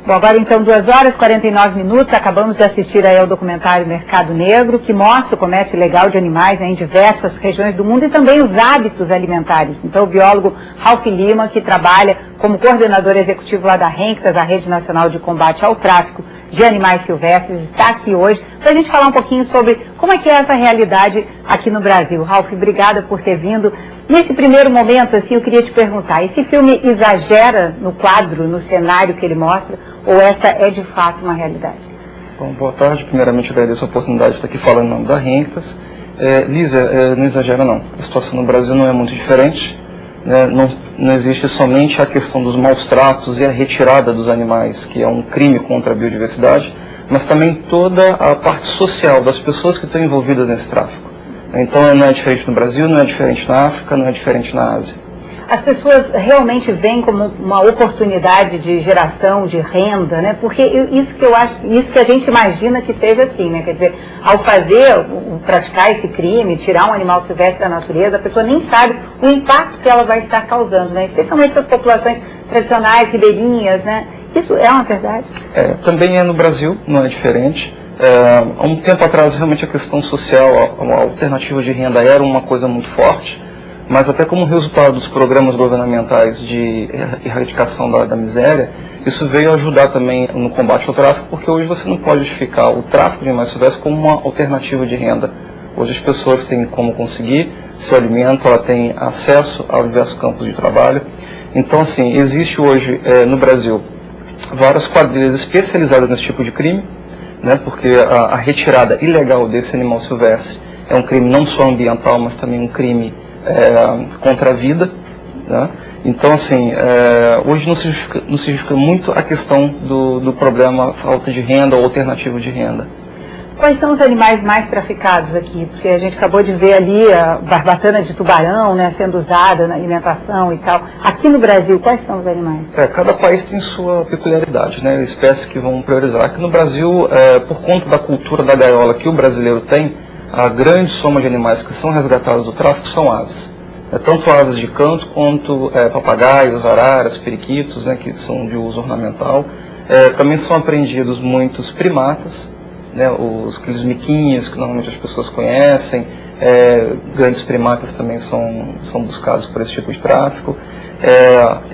Bom, agora então 2h49, acabamos de assistir aí ao documentário Mercado Negro, que mostra o comércio ilegal de animais, né, em diversas regiões do mundo e também os hábitos alimentares. Então o biólogo Ralph Lima, que trabalha como coordenador executivo lá da RENCTAS, a Rede Nacional de Combate ao Tráfico de Animais Silvestres, está aqui hoje para a gente falar um pouquinho sobre como é que é essa realidade aqui no Brasil. Ralph, obrigada por ter vindo. Nesse primeiro momento, assim, eu queria te perguntar, esse filme exagera no quadro, no cenário que ele mostra, ou essa é de fato uma realidade? Bom, boa tarde. Primeiramente, agradeço a oportunidade de estar aqui falando em nome da RENCTAS. Lísia, não exagera não. A situação no Brasil não é muito diferente. Não existe somente a questão dos maus tratos e a retirada dos animais, que é um crime contra a biodiversidade, mas também toda a parte social das pessoas que estão envolvidas nesse tráfico. Então não é diferente no Brasil, não é diferente na África, não é diferente na Ásia. As pessoas realmente veem como uma oportunidade de geração de renda, né? Porque isso que eu acho, isso que a gente imagina que seja assim, né? Quer dizer, ao praticar esse crime, tirar um animal silvestre da natureza, a pessoa nem sabe o impacto que ela vai estar causando, né? Especialmente as populações tradicionais, ribeirinhas, né? Isso é uma verdade? Também é no Brasil, não é diferente. Há um tempo atrás, realmente, a questão social, a alternativa de renda era uma coisa muito forte, mas até como resultado dos programas governamentais de erradicação da miséria, isso veio ajudar também no combate ao tráfico, porque hoje você não pode justificar o tráfico de animais silvestres como uma alternativa de renda. Hoje as pessoas têm como conseguir seu alimento, ela tem acesso a diversos campos de trabalho. Então, assim, existe hoje no Brasil várias quadrilhas especializadas nesse tipo de crime, né, porque a retirada ilegal desse animal silvestre é um crime não só ambiental, mas também um crime contra a vida, né? Então, assim, hoje não se justifica muito a questão do problema falta de renda ou alternativo de renda. Quais são os animais mais traficados aqui? Porque a gente acabou de ver ali a barbatana de tubarão, né, sendo usada na alimentação e tal. Aqui no Brasil, quais são os animais? Cada país tem sua peculiaridade, né, espécies que vão priorizar. Aqui no Brasil, por conta da cultura da gaiola que o brasileiro tem, a grande soma de animais que são resgatados do tráfico são aves. Tanto aves de canto quanto papagaios, araras, periquitos, né, que são de uso ornamental. Também são apreendidos muitos primatas, né, aqueles miquinhos que normalmente as pessoas conhecem, grandes primatas também são buscados por esse tipo de tráfico.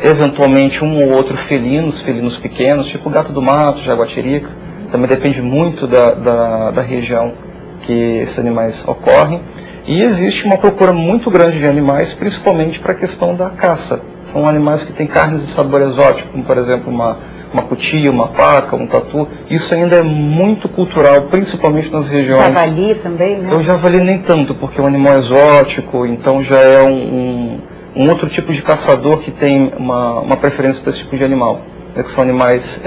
Eventualmente um ou outro felinos pequenos, tipo gato do mato, jaguatirica, também depende muito da região que esses animais ocorrem. E existe uma procura muito grande de animais, principalmente para a questão da caça. São animais que têm carnes de sabor exótico, como por exemplo uma cutia, uma paca, um tatu. Isso ainda é muito cultural, principalmente nas regiões... Javali também, né? O javali nem tanto, porque é um animal exótico, então já é um outro tipo de caçador que tem uma preferência por esse tipo de animal. Que são animais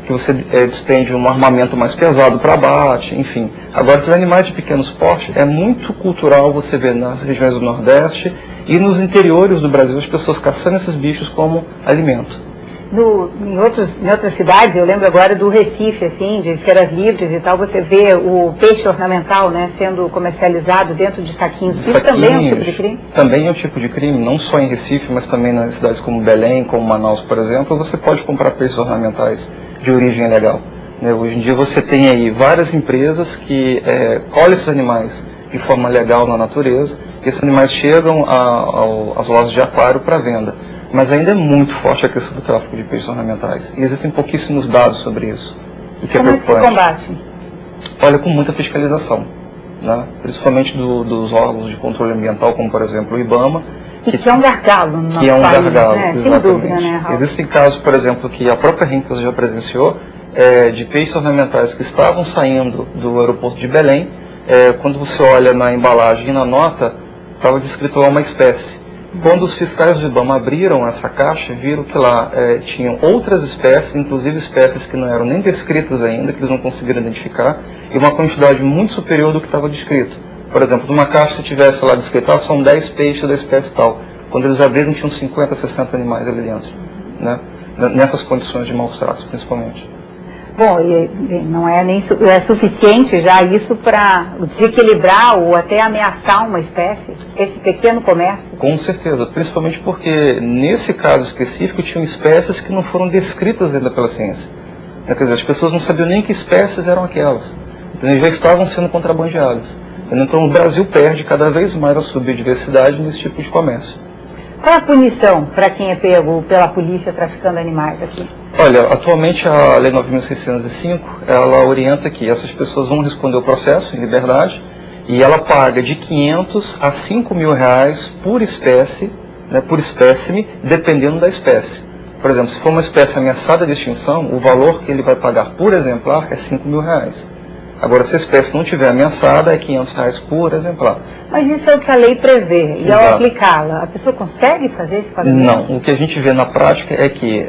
que você despende um armamento mais pesado para abate, enfim. Agora, esses animais de pequenos porte, é muito cultural você ver nas regiões do Nordeste e nos interiores do Brasil as pessoas caçando esses bichos como alimento. Em outras cidades, eu lembro agora do Recife, assim, de feiras livres e tal, você vê o peixe ornamental, né, sendo comercializado dentro de saquinhos. Isso também é um tipo de crime? Também é um tipo de crime, não só em Recife, mas também nas cidades como Belém, como Manaus, por exemplo, você pode comprar peixes ornamentais de origem legal. Hoje em dia você tem aí várias empresas que colhem esses animais de forma legal na natureza, e esses animais chegam às lojas de aquário para venda. Mas ainda é muito forte a questão do tráfico de peixes ornamentais. E existem pouquíssimos dados sobre isso. O que Como é que se combate? Olha, com muita fiscalização, né? Principalmente dos órgãos de controle ambiental, como por exemplo o IBAMA. Que é um gargalo no nosso país, gargalo, né? Sem dúvida, né, Raul? Existem casos, por exemplo, que a própria RENCTAS já presenciou, de peixes ornamentais que estavam saindo do aeroporto de Belém. Quando você olha na embalagem e na nota, estava descrito lá uma espécie. Quando os fiscais do IBAMA abriram essa caixa, viram que lá tinham outras espécies, inclusive espécies que não eram nem descritas ainda, que eles não conseguiram identificar, e uma quantidade muito superior do que estava descrito. Por exemplo, numa caixa, se tivesse lá descrito, são 10 peixes da espécie tal. Quando eles abriram, tinham 50, 60 animais ali dentro, né? Nessas condições de maus tratos, principalmente. Bom, não é nem é suficiente já isso para desequilibrar ou até ameaçar uma espécie, esse pequeno comércio? Com certeza, principalmente porque nesse caso específico tinham espécies que não foram descritas ainda pela ciência. Quer dizer, as pessoas não sabiam nem que espécies eram aquelas. Então, eles já estavam sendo contrabandeadas. Então o Brasil perde cada vez mais a sua biodiversidade nesse tipo de comércio. Qual a punição para quem é pego pela polícia traficando animais aqui? Olha, atualmente a Lei 9.605, ela orienta que essas pessoas vão responder o processo em liberdade e ela paga de 500 a 5 mil reais por espécie, né, por espécime, dependendo da espécie. Por exemplo, se for uma espécie ameaçada de extinção, o valor que ele vai pagar por exemplar é 5 mil reais. Agora, se a espécie não estiver ameaçada, é 500 reais por exemplar. Mas isso é o que a lei prevê. E ao aplicá-la, a pessoa consegue fazer esse pagamento? Não. O que a gente vê na prática é que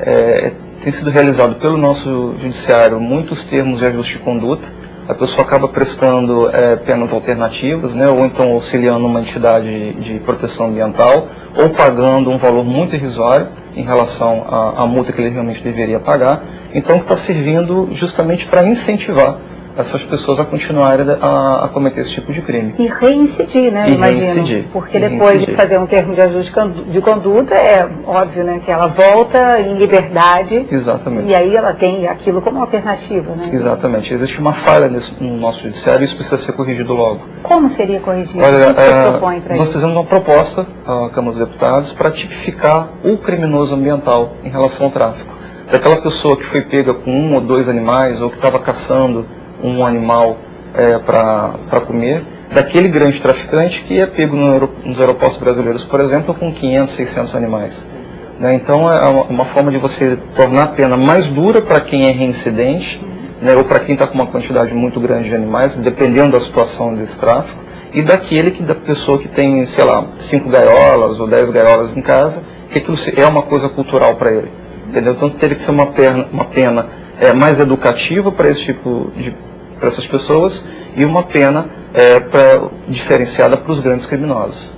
tem sido realizado pelo nosso judiciário muitos termos de ajuste de conduta. A pessoa acaba prestando penas alternativas, né, ou então auxiliando uma entidade de proteção ambiental, ou pagando um valor muito irrisório em relação à multa que ele realmente deveria pagar. Então, está servindo justamente para incentivar essas pessoas a continuarem a cometer esse tipo de crime. E reincidir, né? Imagino. Porque depois de fazer um termo de ajuste de conduta, é óbvio, né, que ela volta em liberdade. Exatamente. E aí ela tem aquilo como alternativa, né? Exatamente. Existe uma falha no nosso judiciário e isso precisa ser corrigido logo. Como seria corrigido? Olha, o que você propõe para isso? Nós fizemos uma proposta à Câmara dos Deputados para tipificar o criminoso ambiental em relação ao tráfico. Daquela pessoa que foi pega com 1 ou 2 animais ou que estava caçando um animal para comer, daquele grande traficante que é pego nos aeroportos brasileiros, por exemplo, com 500, 600 animais. Né? Então é uma forma de você tornar a pena mais dura para quem é reincidente, né, ou para quem está com uma quantidade muito grande de animais, dependendo da situação desse tráfico, e da pessoa que tem, sei lá, 5 gaiolas ou 10 gaiolas em casa, que aquilo é uma coisa cultural para ele. Entendeu? Então teria que ser uma pena mais educativa para esse tipo para essas pessoas e uma pena diferenciada para os grandes criminosos.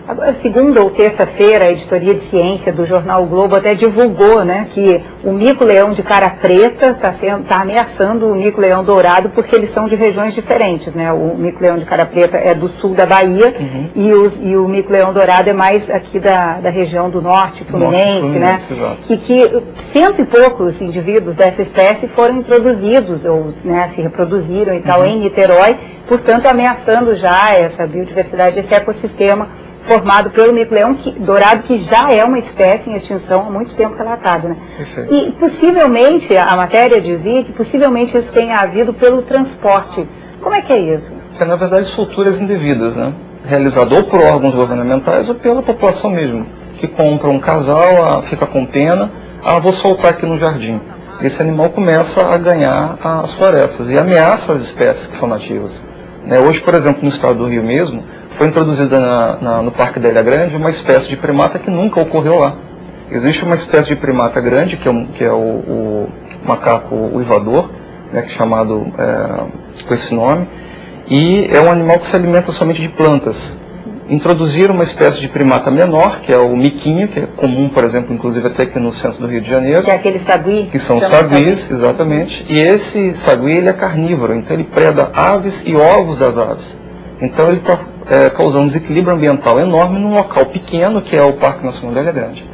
Agora, segunda ou terça-feira, a editoria de ciência do jornal o Globo até divulgou, né, que o mico-leão de cara preta está ameaçando o mico-leão dourado porque eles são de regiões diferentes, né? O mico-leão de cara preta é do sul da Bahia e o mico-leão dourado é mais aqui da região do norte, Fluminense, né? Exato. E que 100 e poucos indivíduos dessa espécie foram introduzidos ou, né, se reproduziram e tal em Niterói, portanto ameaçando já essa biodiversidade, esse ecossistema formado pelo mico-leão dourado, que já é uma espécie em extinção há muito tempo relatada, né? Perfeito. E possivelmente, a matéria dizia que possivelmente isso tenha havido pelo transporte. Como é que é isso? Na verdade, solturas indevidas, né? Realizado ou por órgãos governamentais ou pela população mesmo, que compra um casal, fica com pena, vou soltar aqui no jardim. Esse animal começa a ganhar as florestas e ameaça as espécies que são nativas. Né? Hoje, por exemplo, no estado do Rio mesmo, foi introduzida no Parque da Ilha Grande uma espécie de primata que nunca ocorreu lá. Existe uma espécie de primata grande, que é o macaco uivador, né, que é chamado com esse nome, e é um animal que se alimenta somente de plantas. Introduziram uma espécie de primata menor, que é o miquinho, que é comum, por exemplo, inclusive até aqui no centro do Rio de Janeiro. Que é aquele sagui? Que são os saguis, exatamente. E esse sagui, ele é carnívoro, então ele preda aves e ovos das aves. Então ele está causando desequilíbrio ambiental enorme num local pequeno, que é o Parque Nacional da Ilha Grande.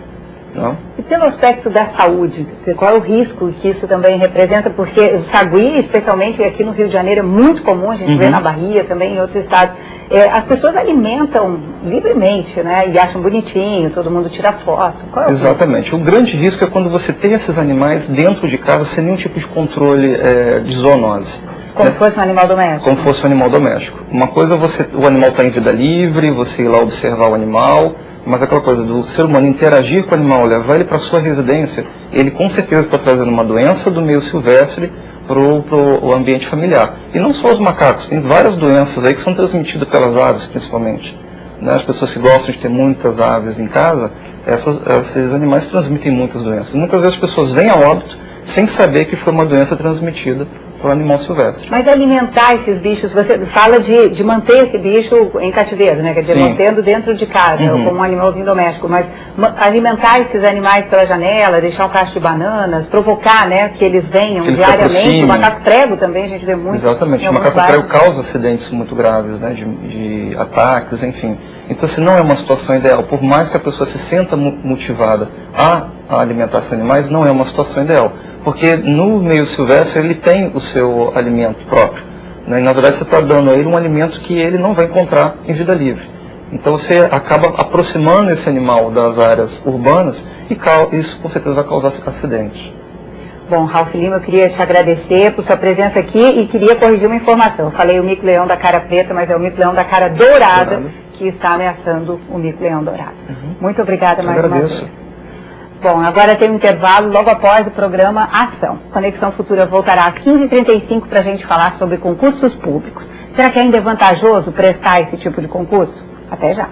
Não? E pelo aspecto da saúde, qual é o risco que isso também representa? Porque o sagui, especialmente aqui no Rio de Janeiro, é muito comum, a gente vê na Bahia, também em outros estados. As pessoas alimentam livremente, né? E acham bonitinho, todo mundo tira foto. Qual é o Exatamente. O grande risco é quando você tem esses animais dentro de casa sem nenhum tipo de controle de zoonose. Como se fosse um animal doméstico? Como se fosse um animal doméstico. Uma coisa é o animal está em vida livre, você ir lá observar o animal, mas aquela coisa do ser humano interagir com o animal, levar ele para a sua residência, ele com certeza está trazendo uma doença do meio silvestre para o ambiente familiar. E não só os macacos, tem várias doenças aí que são transmitidas pelas aves, principalmente. Né? As pessoas que gostam de ter muitas aves em casa, esses animais transmitem muitas doenças. Muitas vezes as pessoas vêm a óbito sem saber que foi uma doença transmitida para o animal silvestre. Mas alimentar esses bichos, você fala de manter esse bicho em cativeiro, né? Quer dizer, Sim. mantendo dentro de casa, como um animalzinho doméstico, mas alimentar esses animais pela janela, deixar um cacho de bananas, provocar, né, que eles venham que eles diariamente. O macaco prego também, a gente vê muito. Exatamente, o macaco prego causa acidentes muito graves, né, de ataques, enfim. Então, se não é uma situação ideal, por mais que a pessoa se sinta motivada a alimentar esses animais, não é uma situação ideal. Porque no meio silvestre ele tem o seu alimento próprio, né? E na verdade você está dando a ele um alimento que ele não vai encontrar em vida livre. Então você acaba aproximando esse animal das áreas urbanas e isso com certeza vai causar acidentes. Bom, Ralph Lima, eu queria te agradecer por sua presença aqui e queria corrigir uma informação. Eu falei o mico-leão da cara preta, mas é o mico-leão da cara dourada que está ameaçando o mico-leão dourado. Muito obrigada mais uma vez. Bom, agora tem um intervalo logo após o programa Ação. Conexão Futura voltará às 15h35 para a gente falar sobre concursos públicos. Será que ainda é vantajoso prestar esse tipo de concurso? Até já.